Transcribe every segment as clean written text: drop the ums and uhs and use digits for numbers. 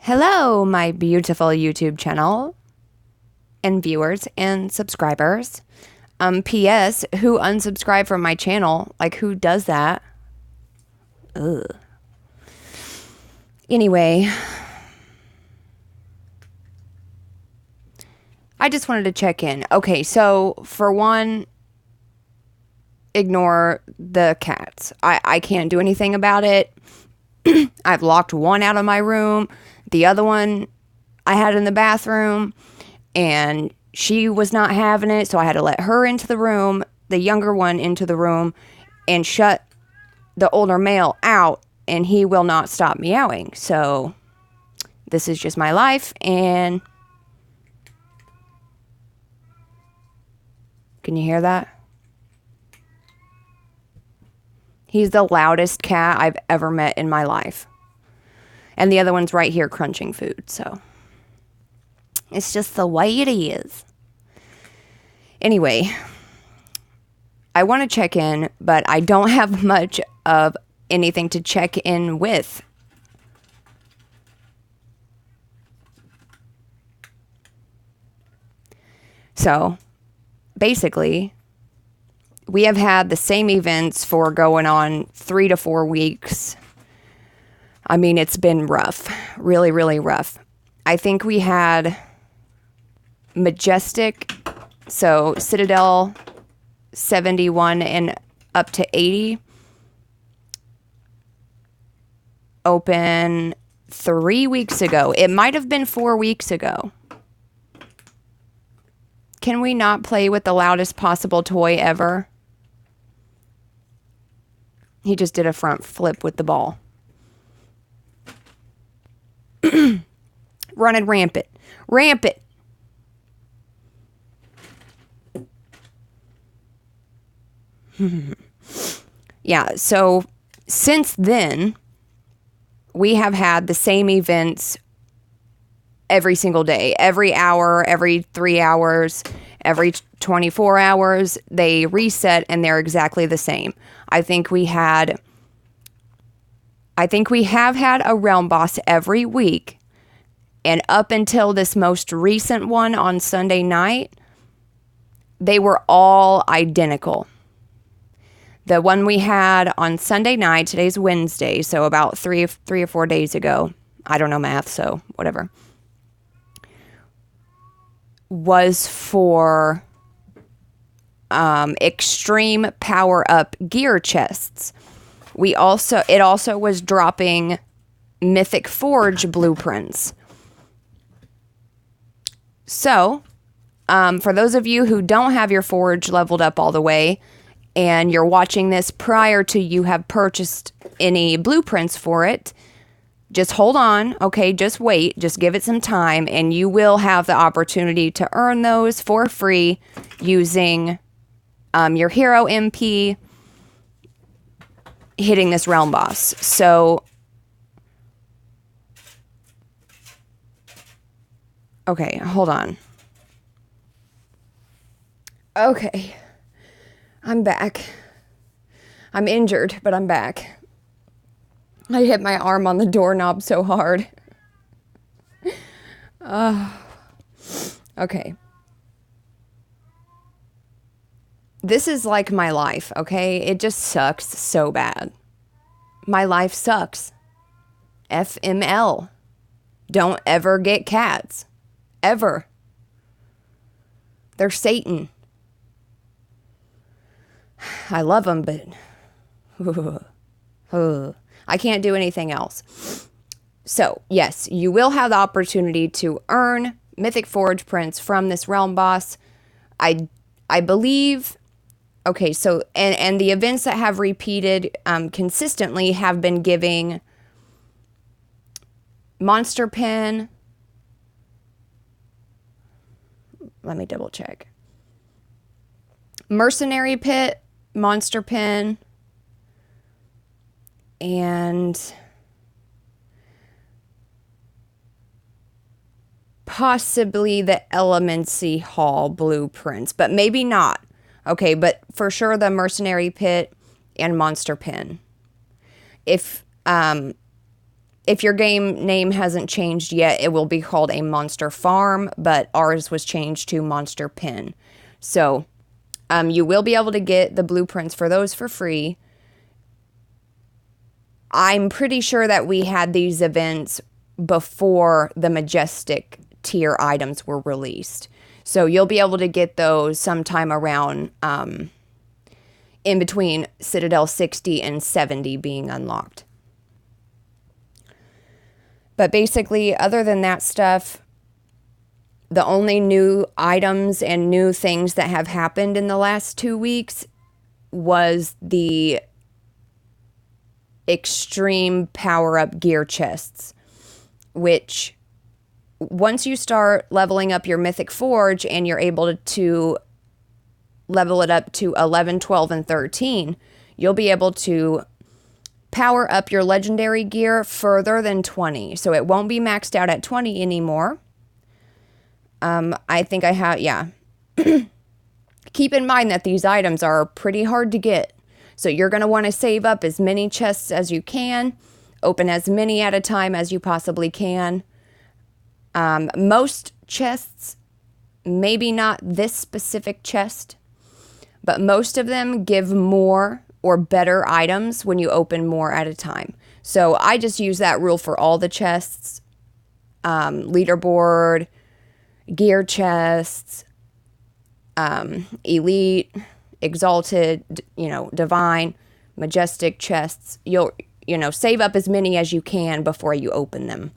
Hello, my beautiful YouTube channel and viewers and subscribers. P.S. Who unsubscribed from my channel? Like, who does that? Ugh. Anyway, I just wanted to check in. Okay, so for one, ignore the cats. I can't do anything about it. I've locked one out of my room. The other one I had in the bathroom, and she was not having it, so I had to let her into the room, the younger one into the room, and shut the older male out, and he will not stop meowing. So this is just my life, and can you hear that? He's the loudest cat I've ever met in my life. And the other one's right here crunching food, so it's just the way it is. Anyway, I want to check in, but I don't have much of anything to check in with. So, basically, we have had the same events for going on 3 to 4 weeks. I mean, it's been rough. Really, really rough. I think we had Majestic, so Citadel 71 and up to 80. Open 3 weeks ago. It might have been 4 weeks ago. Can we not play with the loudest possible toy ever? He just did a front flip with the ball. Running rampant. Rampant. Yeah, so since then, we have had the same events every single day. Every hour, every 3 hours, every 24 hours. They reset and they're exactly the same. I think we have had a realm boss every week. And up until this most recent one on Sunday night, they were all identical. The one we had on Sunday night, today's Wednesday, so about three or 4 days ago, I don't know math, so whatever, was for extreme power-up gear chests. It also was dropping Mythic Forge blueprints. So, for those of you who don't have your Forge leveled up all the way, and you're watching this prior to you have purchased any blueprints for it, just hold on, okay? Just wait. Just give it some time, and you will have the opportunity to earn those for free using your hero MP hitting this realm boss. So, okay, hold on. Okay, I'm back. I'm injured, but I'm back. I hit my arm on the doorknob so hard. Okay. This is like my life, okay? It just sucks so bad. My life sucks. FML. Don't ever get cats. Ever. They're Satan. I love them, but I can't do anything else. So, yes, you will have the opportunity to earn Mythic Forge prints from this realm boss. I believe, okay, so, and the events that have repeated consistently have been giving Monster Pen. Let me double check. Mercenary Pit, Monster Pen, and possibly the Elemency Hall blueprints, but maybe not. Okay, but for sure the Mercenary Pit and Monster Pen. If if your game name hasn't changed yet, it will be called a Monster Farm, but ours was changed to Monster Pen. So you will be able to get the blueprints for those for free. I'm pretty sure that we had these events before the Majestic tier items were released. So you'll be able to get those sometime around in between Citadel 60 and 70 being unlocked. But basically, other than that stuff, the only new items and new things that have happened in the last 2 weeks was the extreme power-up gear chests, which once you start leveling up your Mythic Forge and you're able to level it up to 11, 12, and 13, you'll be able to power up your legendary gear further than 20. So it won't be maxed out at 20 anymore. I think I have, yeah. Keep in mind that these items are pretty hard to get. So you're going to want to save up as many chests as you can. Open as many at a time as you possibly can. Most chests, maybe not this specific chest, but most of them give more or better items when you open more at a time. So I just use that rule for all the chests. Leaderboard, gear chests, elite, exalted, divine, majestic chests. You'll, save up as many as you can before you open them.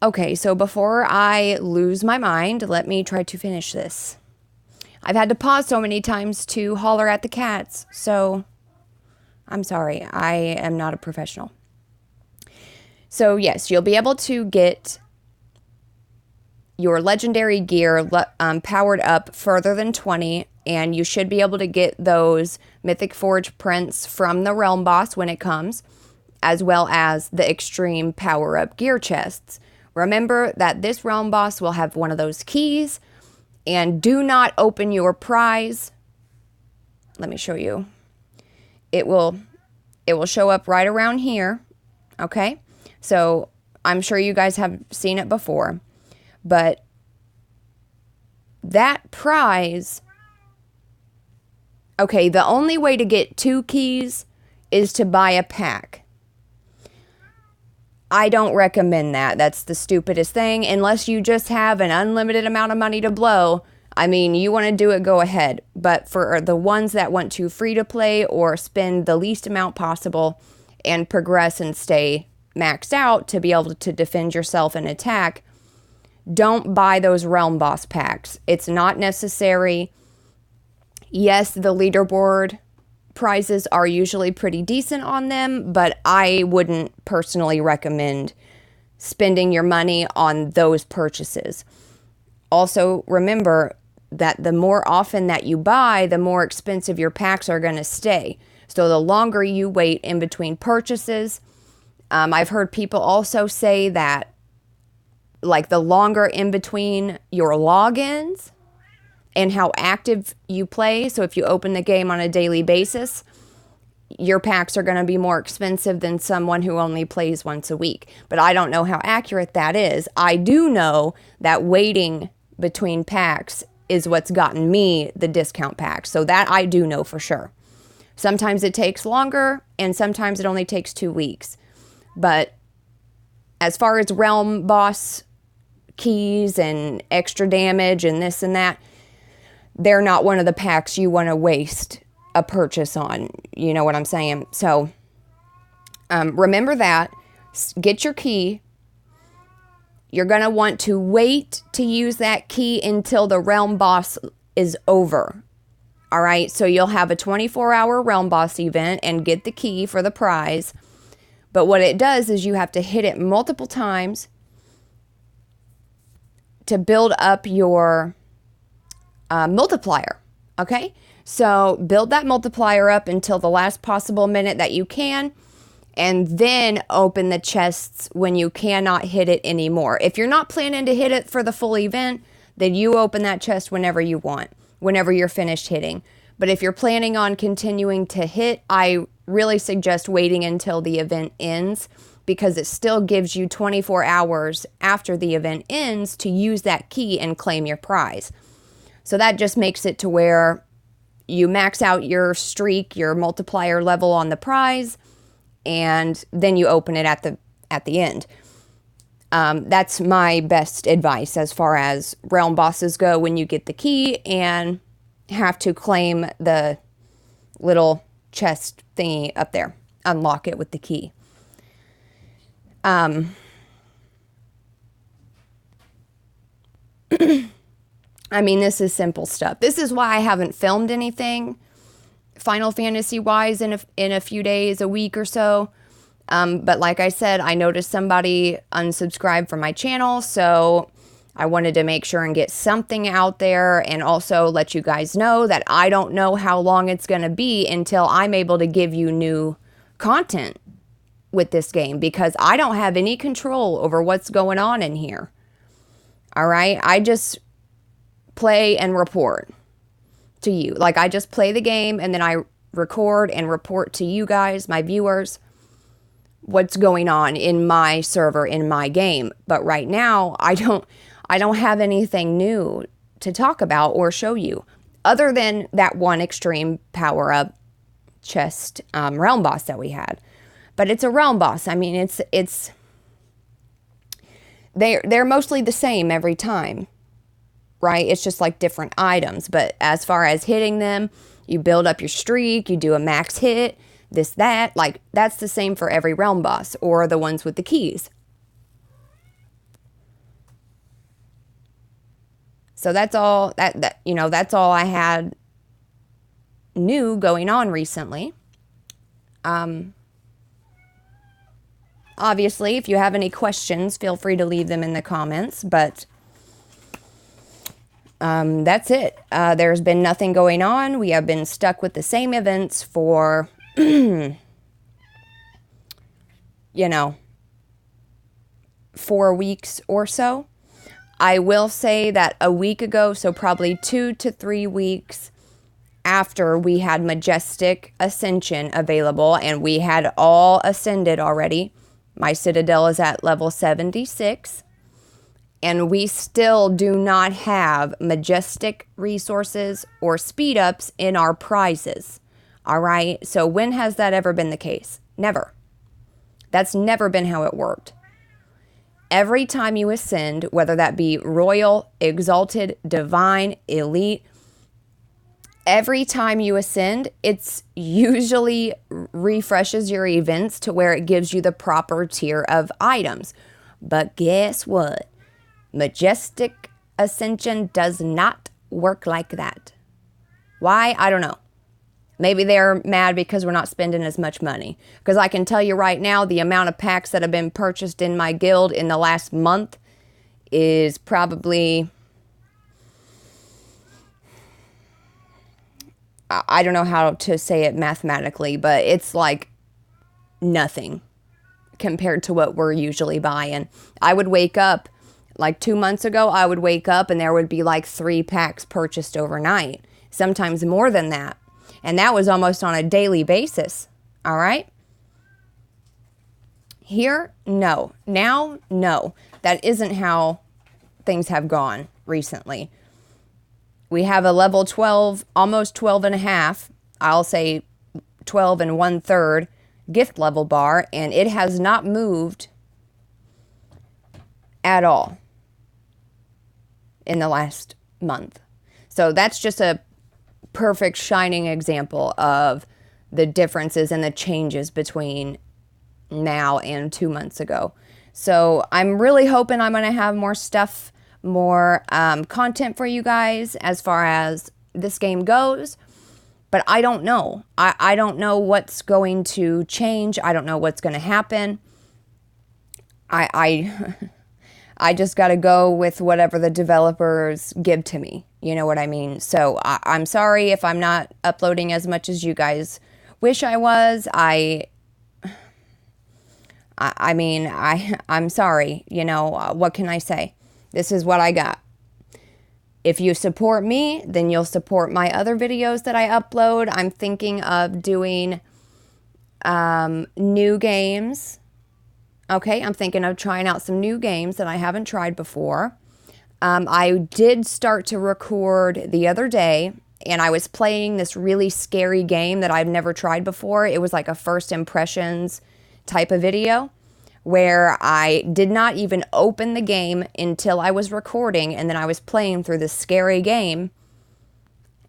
Okay, so before I lose my mind, let me try to finish this. I've had to pause so many times to holler at the cats, so I'm sorry. I am not a professional. So yes, you'll be able to get your legendary gear powered up further than 20, and you should be able to get those Mythic Forge prints from the Realm Boss when it comes, as well as the extreme power-up gear chests. Remember that this Realm Boss will have one of those keys, and do not open your prize. Let me show you. It will show up right around here, okay? So I'm sure you guys have seen it before, but that prize, okay, the only way to get 2 keys is to buy a pack. I don't recommend that. That's the stupidest thing. Unless you just have an unlimited amount of money to blow. I mean, you want to do it, go ahead. But for the ones that want to free to play or spend the least amount possible and progress and stay maxed out to be able to defend yourself and attack, don't buy those Realm Boss packs. It's not necessary. Yes, the leaderboard prizes are usually pretty decent on them, but I wouldn't personally recommend spending your money on those purchases. Also, remember that the more often that you buy, the more expensive your packs are going to stay. So the longer you wait in between purchases, I've heard people also say that like the longer in between your logins and how active you play. So if you open the game on a daily basis, your packs are going to be more expensive than someone who only plays once a week. But I don't know how accurate that is. I do know that waiting between packs is what's gotten me the discount packs. So that I do know for sure. Sometimes it takes longer and sometimes it only takes 2 weeks. But as far as Realm Boss keys and extra damage and this and that, they're not one of the packs you want to waste a purchase on. You know what I'm saying? So remember that. Get your key. You're going to want to wait to use that key until the Realm Boss is over. All right? So you'll have a 24-hour Realm Boss event and get the key for the prize. But what it does is you have to hit it multiple times to build up your multiplier, okay? So build that multiplier up until the last possible minute that you can, and then open the chests when you cannot hit it anymore. If you're not planning to hit it for the full event, then you open that chest whenever you want, whenever you're finished hitting. But if you're planning on continuing to hit, I really suggest waiting until the event ends, because it still gives you 24 hours after the event ends to use that key and claim your prize. So that just makes it to where you max out your streak, your multiplier level on the prize, and then you open it at the end. That's my best advice as far as realm bosses go when you get the key and have to claim the little chest thingy up there. Unlock it with the key. I mean, this is simple stuff. This is why I haven't filmed anything Final Fantasy wise in a few days, a week or so. But like I said, I noticed somebody unsubscribed from my channel, so I wanted to make sure and get something out there, and also let you guys know that I don't know how long it's going to be until I'm able to give you new content with this game, because I don't have any control over what's going on in here. All right? I just play and report to you. Like, I just play the game and then I record and report to you guys, my viewers, what's going on in my server, in my game. But right now, I don't have anything new to talk about or show you, other than that one extreme power-up chest realm boss that we had. But it's a realm boss. I mean, they're mostly the same every time, right? It's just like different items. But as far as hitting them, you build up your streak, you do a max hit, this, that. Like, that's the same for every realm boss, or the ones with the keys. So that's all that's all I had new going on recently. Obviously, if you have any questions, feel free to leave them in the comments, but that's it. There's been nothing going on. We have been stuck with the same events for, 4 weeks or so. I will say that a week ago, so probably 2 to 3 weeks after we had Majestic Ascension available, and we had all ascended already. My Citadel is at level 76, and we still do not have Majestic resources or speed ups in our prizes. All right? So when has that ever been the case? Never. That's never been how it worked. Every time you ascend, whether that be Royal, Exalted, Divine, Elite, every time you ascend, it's usually refreshes your events to where it gives you the proper tier of items. But guess what? Majestic Ascension does not work like that. Why? I don't know. Maybe they're mad because we're not spending as much money. Because I can tell you right now, the amount of packs that have been purchased in my guild in the last month is probably, I don't know how to say it mathematically, but it's like nothing compared to what we're usually buying. I would wake up, like 2 months ago, I would wake up and there would be like 3 packs purchased overnight. Sometimes more than that. And that was almost on a daily basis. All right? Here, no. Now, no. That isn't how things have gone recently. We have a level 12, almost 12 and a half, I'll say 12 and 1/3 gift level bar, and it has not moved at all in the last month. So that's just a perfect shining example of the differences and the changes between now and 2 months ago. So I'm really hoping I'm going to have more stuff, more content for you guys as far as this game goes. But I don't know. I don't know what's going to change. I don't know what's going to happen. I just got to go with whatever the developers give to me. You know what I mean? So I'm sorry if I'm not uploading as much as you guys wish I was. I'm sorry. You know, what can I say? This is what I got. If you support me, then you'll support my other videos that I upload. I'm thinking of doing new games. Okay, I'm thinking of trying out some new games that I haven't tried before. I did start to record the other day, and I was playing this really scary game that I've never tried before. It was like a first impressions type of video where I did not even open the game until I was recording, and then I was playing through this scary game.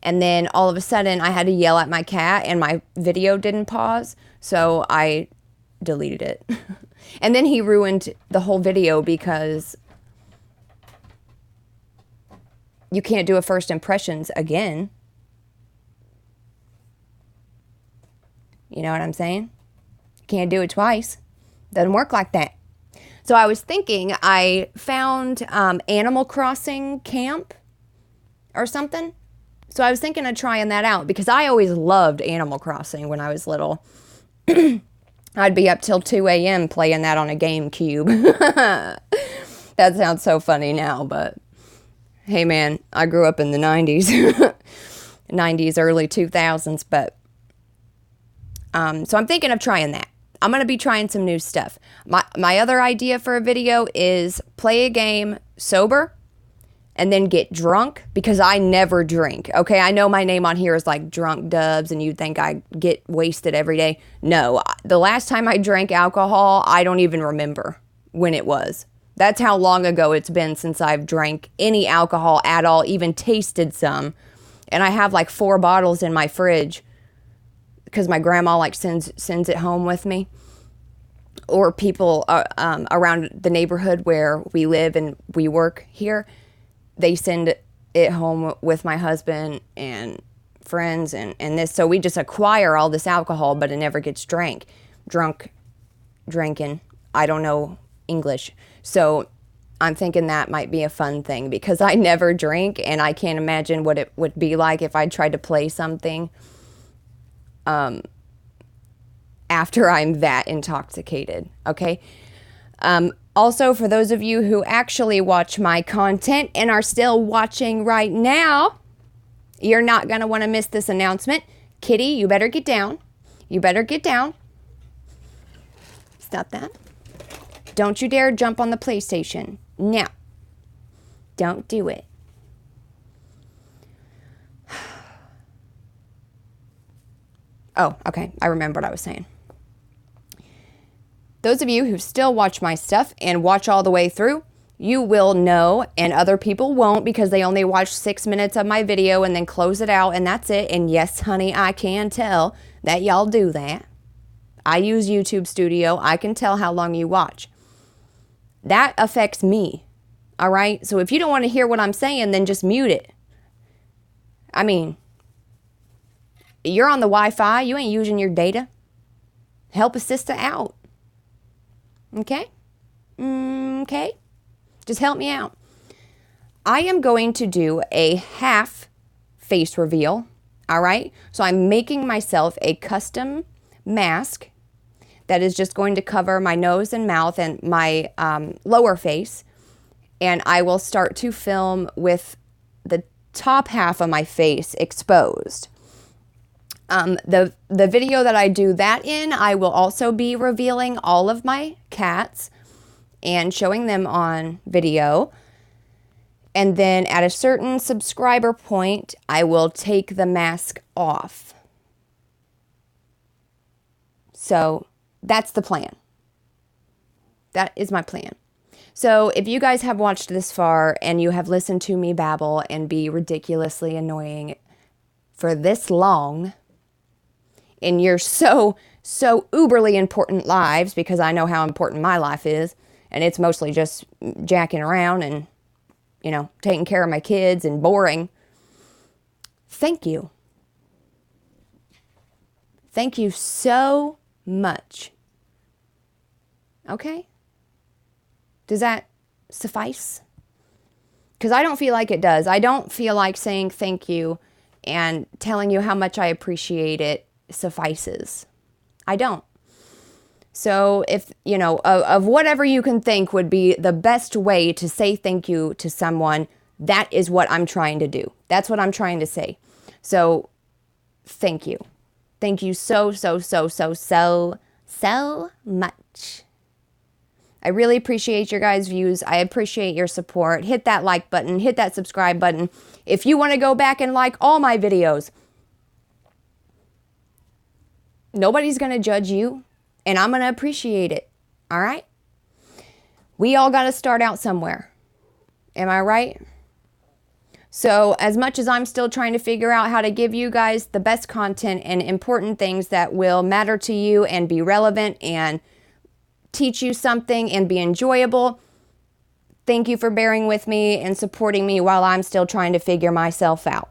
And then all of a sudden I had to yell at my cat and my video didn't pause, so I deleted it. And then he ruined the whole video because you can't do a first impressions again. You know what I'm saying? You can't do it twice. Doesn't work like that. So I was thinking, I found Animal Crossing camp or something. So I was thinking of trying that out because I always loved Animal Crossing when I was little. I'd be up till 2 a.m. playing that on a GameCube. That sounds so funny now, but hey man, I grew up in the 90s. 90s, early 2000s, but so I'm thinking of trying that. I'm going to be trying some new stuff. My other idea for a video is play a game sober and then get drunk, because I never drink. Okay, I know my name on here is like Drunk Dubs and you'd think I get wasted every day. No, the last time I drank alcohol, I don't even remember when it was. That's how long ago it's been since I've drank any alcohol at all, even tasted some. And I have like 4 bottles in my fridge because my grandma like sends it home with me. Or people around the neighborhood where we live and we work here, they send it home with my husband and friends and this. So we just acquire all this alcohol, but it never gets drinking. I don't know English. So I'm thinking that might be a fun thing because I never drink and I can't imagine what it would be like if I tried to play something after I'm that intoxicated. Okay. Also, for those of you who actually watch my content and are still watching right now, you're not going to want to miss this announcement. Kitty, you better get down. You better get down. Stop that. Don't you dare jump on the PlayStation. Now. Don't do it. Oh, okay. I remember what I was saying. Those of you who still watch my stuff and watch all the way through, you will know, and other people won't because they only watch 6 minutes of my video and then close it out and that's it. And yes, honey, I can tell that y'all do that. I use YouTube Studio. I can tell how long you watch. That affects me. All right? So if you don't want to hear what I'm saying, then just mute it. I mean, you're on the Wi-Fi. You ain't using your data. Help a sister out. Okay? Okay? Just help me out. I am going to do a half face reveal. All right? So I'm making myself a custom mask that is just going to cover my nose and mouth and my lower face. And I will start to film with the top half of my face exposed. The video that I do that in, I will also be revealing all of my cats and showing them on video. And then at a certain subscriber point, I will take the mask off. So that's the plan. That is my plan. So if you guys have watched this far and you have listened to me babble and be ridiculously annoying for this long, in your so uberly important lives, because I know how important my life is, and it's mostly just jacking around and, you know, taking care of my kids and boring. Thank you. Thank you so much. Okay? Does that suffice? Because I don't feel like it does. I don't feel like saying thank you and telling you how much I appreciate it suffices. I don't. So if, you know, of whatever you can think would be the best way to say thank you to someone, That is what I'm trying to do. That's what I'm trying to say. So thank you. Thank you so much. I really appreciate your guys' views. I appreciate your support. Hit that like button. Hit that subscribe button. If you want to go back and like all my videos, nobody's going to judge you, and I'm going to appreciate it. All right? We all got to start out somewhere. Am I right? So as much as I'm still trying to figure out how to give you guys the best content and important things that will matter to you and be relevant and teach you something and be enjoyable, thank you for bearing with me and supporting me while I'm still trying to figure myself out.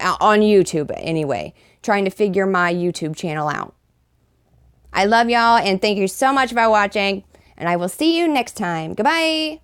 On YouTube anyway. Trying to figure my YouTube channel out. I love y'all and thank you so much for watching. And I will see you next time. Goodbye.